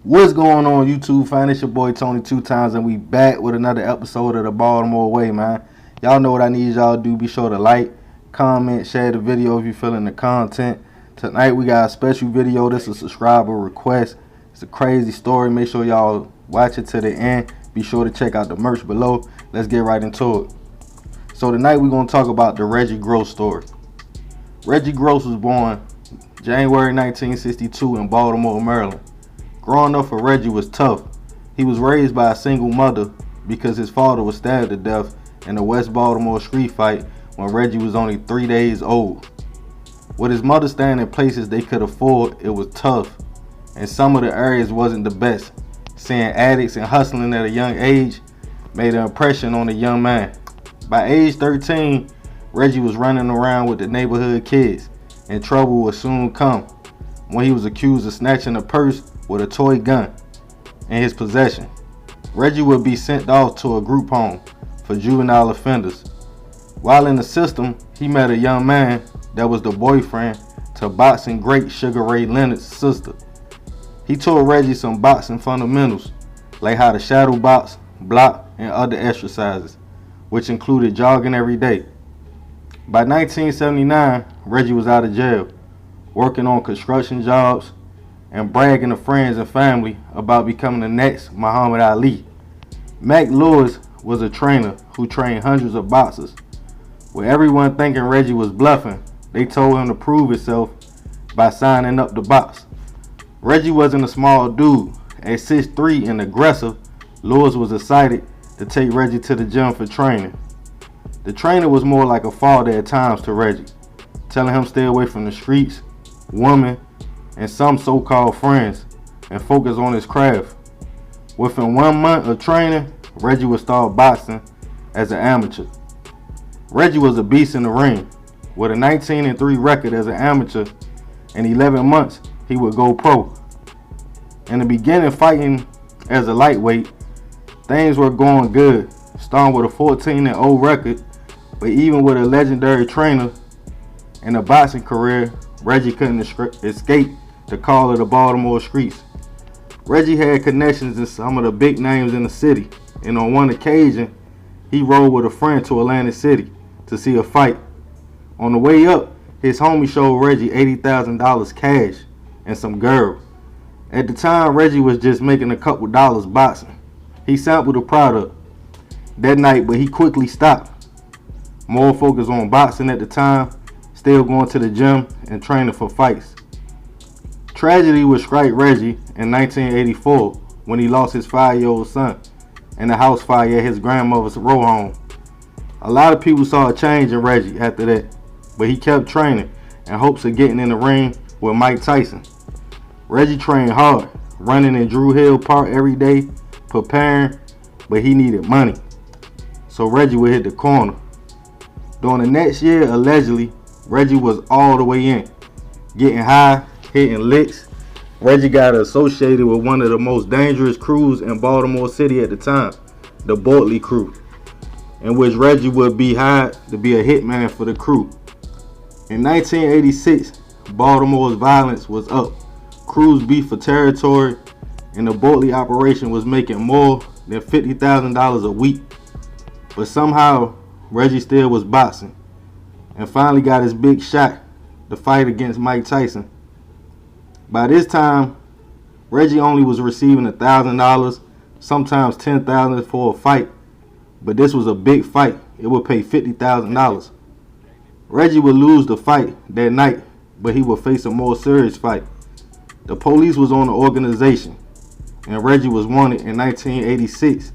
What's going on YouTube, fam? It's your boy Tony 2 times, and we back with another episode of the Baltimore Way, man. Y'all know what I need y'all to do. Be sure to like, comment, share the video if you're feeling the content. Tonight we got a special video. This is a subscriber request. It's a crazy story. Make sure y'all watch it to the end. Be sure to check out the merch below. Let's get right into it. So tonight we're going to talk about the Reggie Gross story. Reggie Gross was born January 1962 in Baltimore, Maryland. Growing up for Reggie was tough. He was raised by a single mother because his father was stabbed to death in a West Baltimore street fight when Reggie was only 3 days old. With his mother staying in places they could afford, it was tough, and some of the areas wasn't the best. Seeing addicts and hustling at a young age made an impression on the young man. By age 13, Reggie was running around with the neighborhood kids, and trouble would soon come when he was accused of snatching a purse with a toy gun in his possession. Reggie would be sent off to a group home for juvenile offenders. While in the system, he met a young man that was the boyfriend to boxing great Sugar Ray Leonard's sister. He taught Reggie some boxing fundamentals, like how to shadow box, block, and other exercises, which included jogging every day. By 1979, Reggie was out of jail, working on construction jobs, and bragging to friends and family about becoming the next Muhammad Ali. Mac Lewis was a trainer who trained hundreds of boxers. With everyone thinking Reggie was bluffing, they told him to prove himself by signing up to box. Reggie wasn't a small dude. At 6'3" and aggressive, Lewis was excited to take Reggie to the gym for training. The trainer was more like a father at times to Reggie, telling him stay away from the streets, women, and some so-called friends, and focus on his craft. Within 1 month of training, Reggie would start boxing as an amateur. Reggie was a beast in the ring. With a 19-3 record as an amateur, in 11 months, he would go pro. In the beginning, fighting as a lightweight, things were going good, starting with a 14-0 record, but even with a legendary trainer and a boxing career, Reggie couldn't escape the call of the Baltimore Streets. Reggie had connections in some of the big names in the city, and on one occasion, he rode with a friend to Atlantic City to see a fight. On the way up, his homie showed Reggie $80,000 cash and some girl. At the time, Reggie was just making a couple dollars boxing. He sampled the product that night, but he quickly stopped. More focused on boxing at the time, still going to the gym and training for fights. Tragedy would strike Reggie in 1984 when he lost his 5-year-old son in a house fire at his grandmother's row home. A lot of people saw a change in Reggie after that, but he kept training in hopes of getting in the ring with Mike Tyson. Reggie trained hard, running in Drew Hill Park every day, preparing, but he needed money, so Reggie would hit the corner. During the next year, allegedly, Reggie was all the way in, getting high, hitting licks. Reggie got associated with one of the most dangerous crews in Baltimore City at the time, the Bortley crew, in which Reggie would be hired to be a hitman for the crew. In 1986, Baltimore's violence was up. Crews beat for territory, and the Bortley operation was making more than $50,000 a week. But somehow, Reggie still was boxing, and finally got his big shot, the fight against Mike Tyson. By this time, Reggie only was receiving $1,000, sometimes $10,000 for a fight, but this was a big fight. It would pay $50,000. Reggie would lose the fight that night, but he would face a more serious fight. The police was on the organization, and Reggie was wanted in 1986.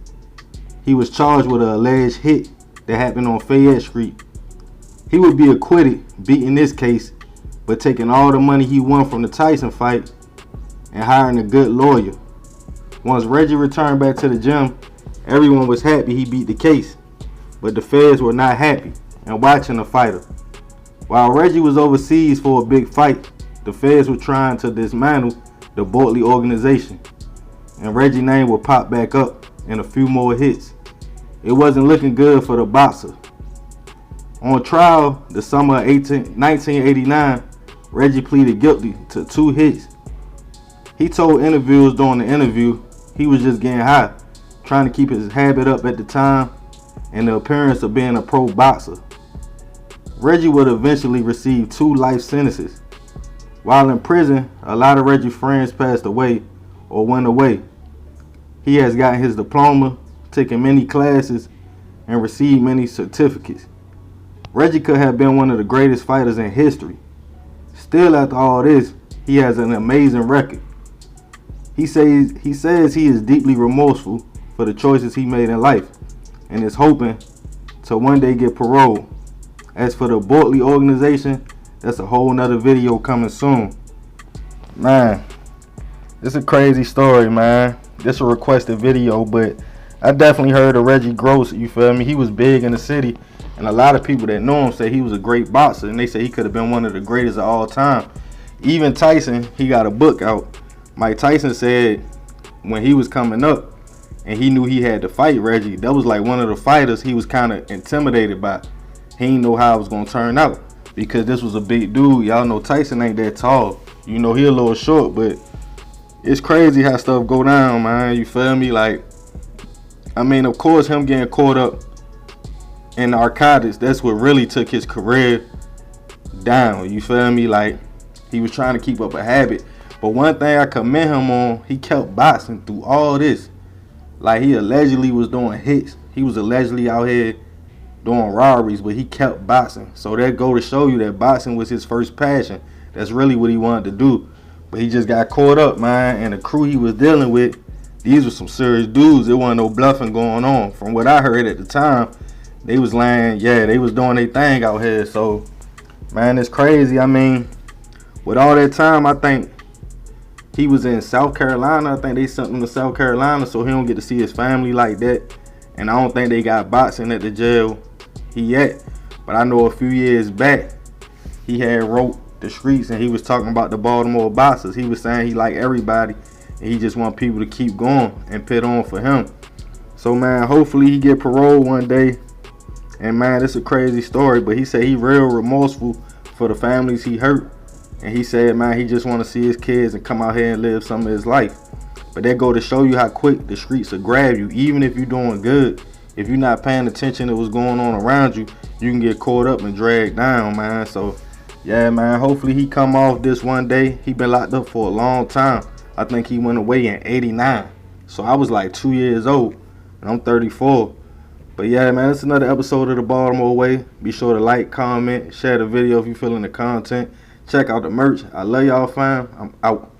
He was charged with an alleged hit that happened on Fayette Street. He would be acquitted, beating this case, but taking all the money he won from the Tyson fight and hiring a good lawyer. Once Reggie returned back to the gym, everyone was happy he beat the case, but the feds were not happy and watching the fighter. While Reggie was overseas for a big fight, the feds were trying to dismantle the Bortley organization, and Reggie's name would pop back up in a few more hits. It wasn't looking good for the boxer. On trial the summer of 1989, Reggie pleaded guilty to 2 hits He told interviewers during the interview he was just getting high, trying to keep his habit up at the time and the appearance of being a pro boxer. Reggie would eventually receive 2 life sentences. While in prison, a lot of Reggie's friends passed away or went away. He has gotten his diploma, taken many classes, and received many certificates. Reggie could have been one of the greatest fighters in history. Still, after all this, he has an amazing record. He says he is deeply remorseful for the choices he made in life and is hoping to one day get parole. As for the Bortley organization, that's a whole nother video coming soon. Man, it's a crazy story, man. This a requested video, but I definitely heard of Reggie Gross, you feel me? He was big in the city, and a lot of people that know him say he was a great boxer, and they say he could have been one of the greatest of all time. Even Tyson, he got a book out. Mike Tyson said when he was coming up and he knew he had to fight Reggie, that was like one of the fighters he was kind of intimidated by. He didn't know how it was going to turn out because this was a big dude. Y'all know Tyson ain't that tall. You know, he a little short, but it's crazy how stuff go down, man. You feel me? Like, I mean, of course, him getting caught up in narcotics, that's what really took his career down. You feel me? Like, he was trying to keep up a habit. But one thing I commend him on, he kept boxing through all this. Like, he allegedly was doing hits. He was allegedly out here doing robberies, but he kept boxing. So that go to show you that boxing was his first passion. That's really what he wanted to do. But he just got caught up, man. And the crew he was dealing with, these were some serious dudes. There wasn't no bluffing going on. From what I heard at the time, they was lying. Yeah, they was doing their thing out here. So, man, it's crazy. I mean, with all that time, I think he was in South Carolina. I think they sent him to South Carolina, so he don't get to see his family like that. And I don't think they got boxing at the jail he at. But I know a few years back, he had wrote the streets and he was talking about the Baltimore boxers. He was saying he liked everybody and he just want people to keep going and pit on for him. So, man, hopefully he get parole one day. And, man, it's a crazy story, but he said he real remorseful for the families he hurt. And he said, man, he just want to see his kids and come out here and live some of his life. But that go to show you how quick the streets will grab you. Even if you're doing good, if you're not paying attention to what's going on around you, you can get caught up and dragged down, man. So, yeah, man, hopefully he come off this one day. He been locked up for a long time. I think he went away in '89. So I was like 2 years old, and I'm 34. But, yeah, man, it's another episode of The Baltimore Way. Be sure to like, comment, share the video if you feeling the content. Check out the merch. I love y'all, fam. I'm out.